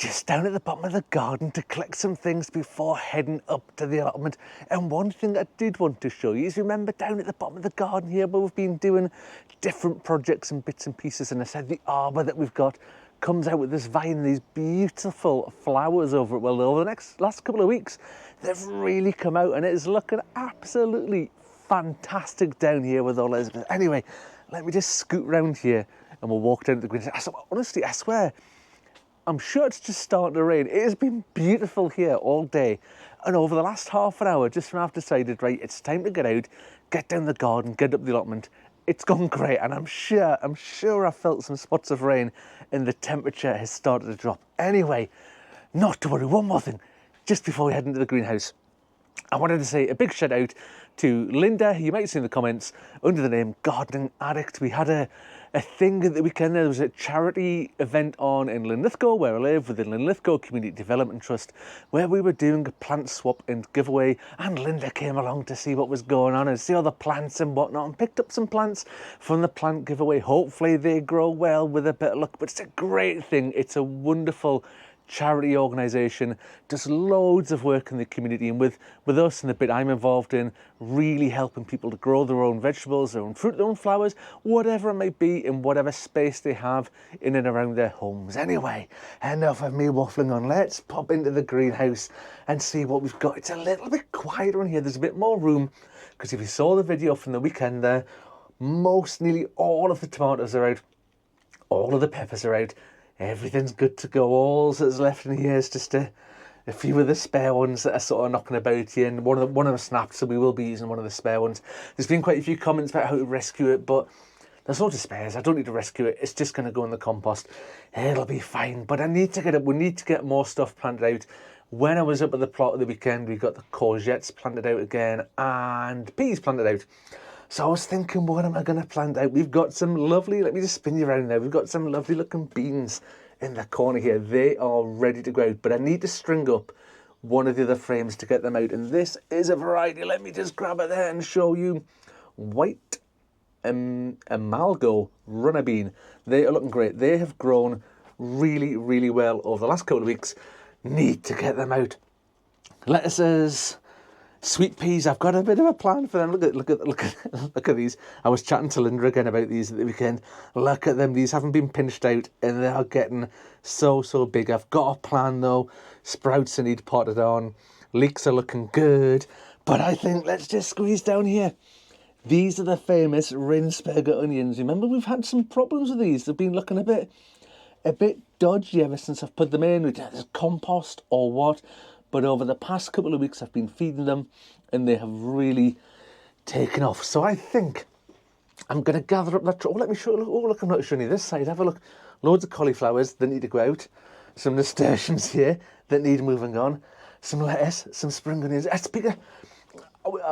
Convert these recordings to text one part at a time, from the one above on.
just down at the bottom of the garden to collect some things before heading up to the allotment. And one thing I did want to show you is, remember down at the bottom of the garden here where we've been doing different projects and bits and pieces, and I said the arbour that we've got comes out with this vine, these beautiful flowers over it. Well, over the last couple of weeks, they've really come out and it is looking absolutely fantastic down here with all Elizabeth. Anyway, let me just scoot round here and we'll walk down to the greenhouse. Honestly, I swear, I'm sure it's just starting to rain. It has been beautiful here all day. And over the last half an hour, just when I've decided, right, it's time to get out, get down the garden, get up the allotment, it's gone great. And I'm sure I've felt some spots of rain and the temperature has started to drop. Anyway, not to worry, one more thing. Just before we head into the greenhouse, I wanted to say a big shout out to Linda, who you might see in the comments, under the name Gardening Addict. We had a thing at the weekend. There was a charity event on in Linlithgow, where I live, with the Linlithgow Community Development Trust, where we were doing a plant swap and giveaway, and Linda came along to see what was going on and see all the plants and whatnot, and picked up some plants from the plant giveaway. Hopefully they grow well with a bit of luck, but it's a great thing. It's a wonderful charity organisation, does loads of work in the community, and with us and the bit I'm involved in, really helping people to grow their own vegetables, their own fruit, their own flowers, whatever it might be, in whatever space they have in and around their homes. Anyway, enough of me waffling on. Let's pop into the greenhouse and see what we've got. It's a little bit quieter in here. There's a bit more room, because if you saw the video from the weekend there, nearly all of the tomatoes are out, all of the peppers are out. Everything's good to go. All that's left in here is just a few of the spare ones that are sort of knocking about here, and one of them snapped, so we will be using one of the spare ones. There's been quite a few comments about how to rescue it, but there's loads of spares. I don't need to rescue it. It's just going to go in the compost. It'll be fine. But I need to get it. We need to get more stuff planted out. When I was up at the plot at the weekend, we got the courgettes planted out again and peas planted out. So I was thinking, what am I going to plant out? We've got some lovely, let me just spin you around there. We've got some lovely looking beans in the corner here. They are ready to go out, but I need to string up one of the other frames to get them out. And this is a variety. Let me just grab it there and show you. White Amalgo runner bean. They are looking great. They have grown really, really well over the last couple of weeks. Need to get them out. Lettuces. Sweet peas, I've got a bit of a plan for them. Look at these. I was chatting to Linda again about these at the weekend. Look at them. These haven't been pinched out and they are getting so big. I've got a plan though. Sprouts I need potted on. Leeks are looking good. But I think let's just squeeze down here. These are the famous Rinsberger onions. Remember, we've had some problems with these. They've been looking a bit dodgy ever since I've put them in. With compost or what. But over the past couple of weeks, I've been feeding them and they have really taken off. So I think I'm going to gather up that... Oh, let me show you. Oh, look, I'm not showing you this side. Have a look. Loads of cauliflowers that need to go out. Some nasturtiums here that need moving on. Some lettuce, some spring onions. I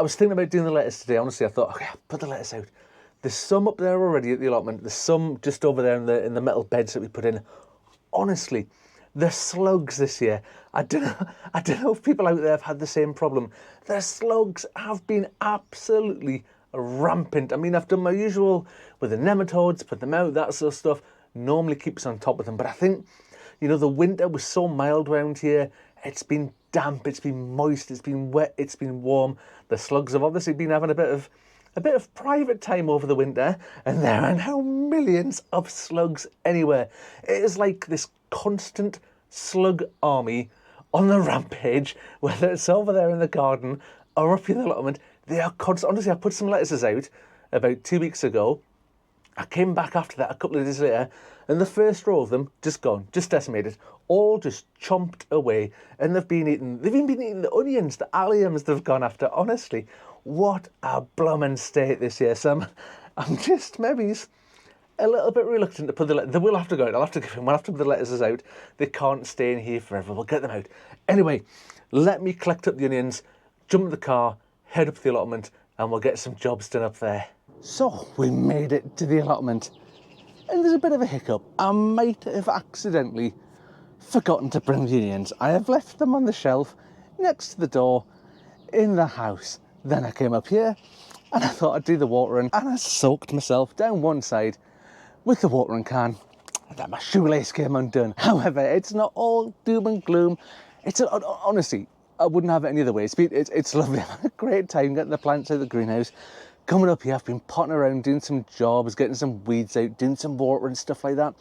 was thinking about doing the lettuce today. Honestly, I thought, okay, I'll put the lettuce out. There's some up there already at the allotment. There's some just over there in the metal beds that we put in. Honestly, the slugs this year, I don't know if people out there have had the same problem. The slugs have been absolutely rampant. I mean, I've done my usual with the nematodes, put them out, that sort of stuff. Normally keeps on top of them. But I think, you know, the winter was so mild around here. It's been damp, it's been moist, it's been wet, it's been warm. The slugs have obviously been having a bit of private time over the winter, and there are now millions of slugs anywhere. It is like this constant slug army on the rampage, whether it's over there in the garden or up in the allotment. They are constant. Honestly, I put some lettuces out about 2 weeks ago. I came back after that a couple of days later, and the first row of them just gone, just decimated, all just chomped away. And they've even been eating the onions, the alliums they've gone after. Honestly, what a bloomin' state this year. So I'm just maybe a little bit reluctant to put they will have to go out. We'll have to put the lettuces out. They can't stay in here forever. We'll get them out. Anyway, let me collect up the onions, jump in the car, head up to the allotment, and we'll get some jobs done up there. So we made it to the allotment, and there's a bit of a hiccup. I might have accidentally forgotten to bring the onions. I have left them on the shelf next to the door in the house. Then I came up here and I thought I'd do the watering, and I soaked myself down one side with the watering can. that my shoelace came undone. However, it's not all doom and gloom. Honestly, I wouldn't have it any other way. It's lovely. I've had a great time getting the plants out of the greenhouse. Coming up here, I've been potting around, doing some jobs, getting some weeds out, doing some water and stuff like that.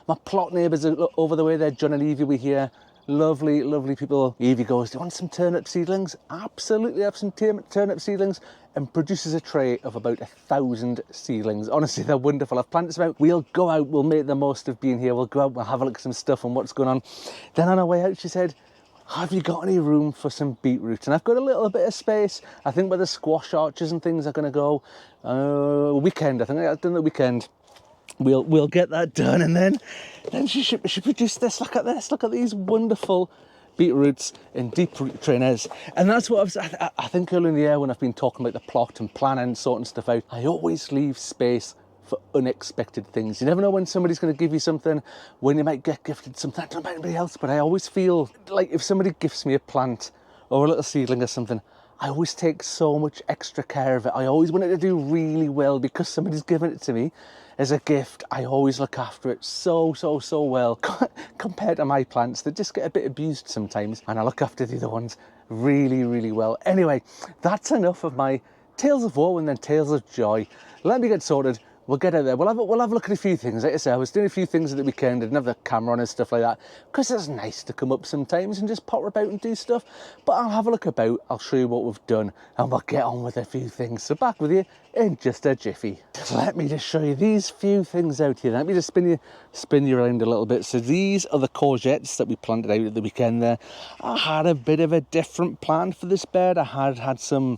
My plot neighbours are over the way there, John and Evie were here. Lovely, lovely people. Evie goes, do you want some turnip seedlings? Absolutely, have some turnip seedlings, and produces a tray of about 1,000 seedlings. Honestly, they're wonderful. I've planted some out. We'll go out, we'll make the most of being here. We'll go out, we'll have a look at some stuff and what's going on. Then on our way out, she said, have you got any room for some beetroot? And I've got a little bit of space. I think where the squash arches and things are going to go, weekend. I think I've done the weekend. We'll get that done, and then she produce this. Look at this. Look at these wonderful beetroots in deep root trainers. And that's what I think earlier in the year when I've been talking about the plot and planning, sorting stuff out, I always leave space for unexpected things. You never know when somebody's going to give you something, when you might get gifted something. I don't know about anybody else, but I always feel like if somebody gifts me a plant or a little seedling or something, I always take so much extra care of it. I always want it to do really well because somebody's given it to me as a gift. I always look after it so well compared to my plants that just get a bit abused sometimes, and I look after the other ones really well. Anyway, that's enough of my tales of woe and then tales of joy. Let me get sorted. We'll get out there. We'll have a look at a few things. Like I say, I was doing a few things at the weekend. I didn't have the camera on and stuff like that because it's nice to come up sometimes and just potter about and do stuff. But I'll have a look about. I'll show you what we've done and we'll get on with a few things. So back with you in just a jiffy. Let me just show you these few things out here. Let me just spin you around a little bit. So these are the courgettes that we planted out at the weekend there. I had a bit of a different plan for this bed. I had some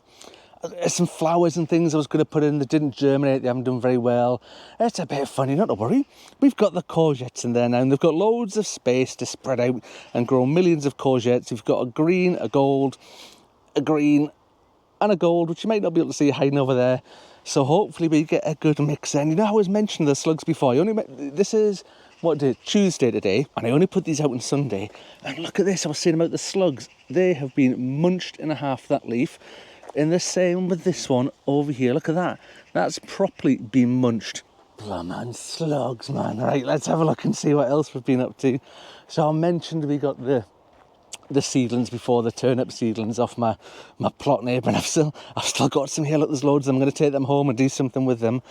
flowers and things I was going to put in that didn't germinate. They haven't done very well. It's a bit funny, not to worry. We've got the courgettes in there now, and they've got loads of space to spread out and grow millions of courgettes. We've got a green, a gold, a green, and a gold, which you might not be able to see hiding over there. So hopefully we get a good mix in. You know, I was mentioning the slugs before. This is Tuesday today, and I only put these out on Sunday. And look at this. I was saying about the slugs. They have been munched in half, that leaf. And the same with this one over here. Look at that. That's properly been munched. Bloomin' slugs, man. Right, let's have a look and see what else we've been up to. So I mentioned we got the seedlings before, the turnip seedlings off my plot neighbour, and I've still got some here. Look, there's loads. I'm going to take them home and do something with them.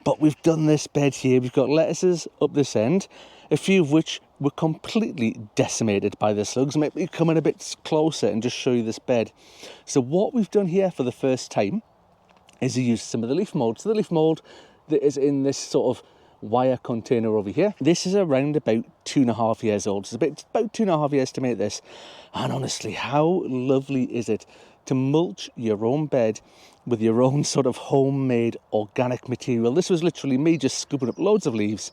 But we've done this bed here. We've got lettuces up this end, a few of which were completely decimated by the slugs. Maybe come in a bit closer and just show you this bed. So what we've done here for the first time is to use some of the leaf mould. So the leaf mould that is in this sort of wire container over here. This is around about 2.5 years old. So it's about 2.5 years to make this. And honestly, how lovely is it to mulch your own bed with your own sort of homemade organic material. This was literally me just scooping up loads of leaves,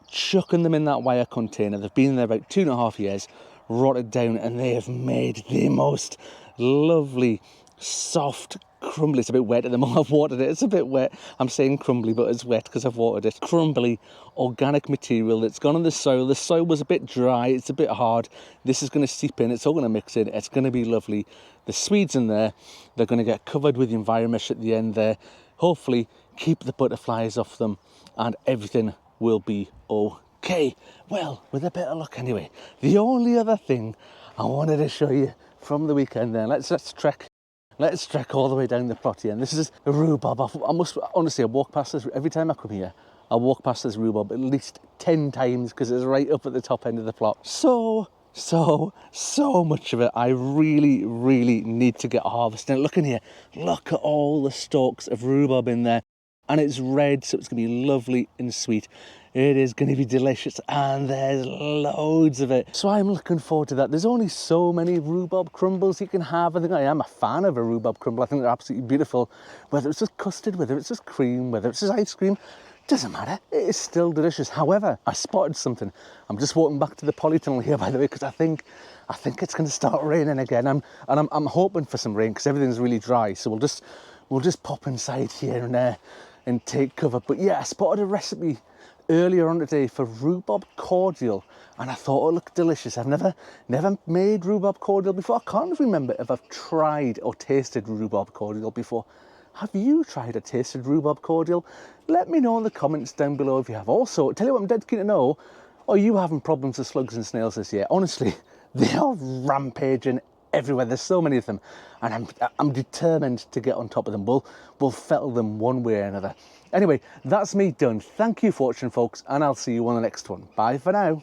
chucking them in that wire container. They've been there about 2.5 years, rotted down, and they have made the most lovely, soft, crumbly. It's a bit wet at the moment. I've watered it. It's a bit wet. I'm saying crumbly, but it's wet because I've watered it. Crumbly, organic material that's gone in the soil. The soil was a bit dry. It's a bit hard. This is going to seep in. It's all going to mix in. It's going to be lovely. The Swedes in there, they're going to get covered with the environment at the end there. Hopefully, keep the butterflies off them, and everything will be okay. Well, with a bit of luck anyway. The only other thing I wanted to show you from the weekend there, let's trek all the way down the plot here. And this is a rhubarb. I must honestly, I walk past this every time I come here. I walk past this rhubarb at least 10 times because it's right up at the top end of the plot. So much of it. I really need to get harvesting. Look in here. Look at all the stalks of rhubarb in there. And it's red, so it's going to be lovely and sweet. It is going to be delicious, and there's loads of it. So I'm looking forward to that. There's only so many rhubarb crumbles you can have. I think I am a fan of a rhubarb crumble. I think they're absolutely beautiful. Whether it's just custard, whether it's just cream, whether it's just ice cream, doesn't matter. It is still delicious. However, I spotted something. I'm just walking back to the polytunnel here, by the way, because I think it's going to start raining again. I'm hoping for some rain because everything's really dry. So we'll just pop inside here and there and take cover. But yeah, I spotted a recipe earlier on today for rhubarb cordial, and I thought it looked delicious. I've never made rhubarb cordial before. I can't remember if I've tried or tasted rhubarb cordial before. Have you tried or tasted rhubarb cordial? Let me know in the comments down below if you have. Also, tell you what I'm dead keen to know, Are you having problems with slugs and snails this year? Honestly, they are rampaging everywhere. There's so many of them, and I'm determined to get on top of them. We'll fettle them one way or another. Anyway, that's me done. Thank you for watching, folks, and I'll see you on the next one. Bye for now.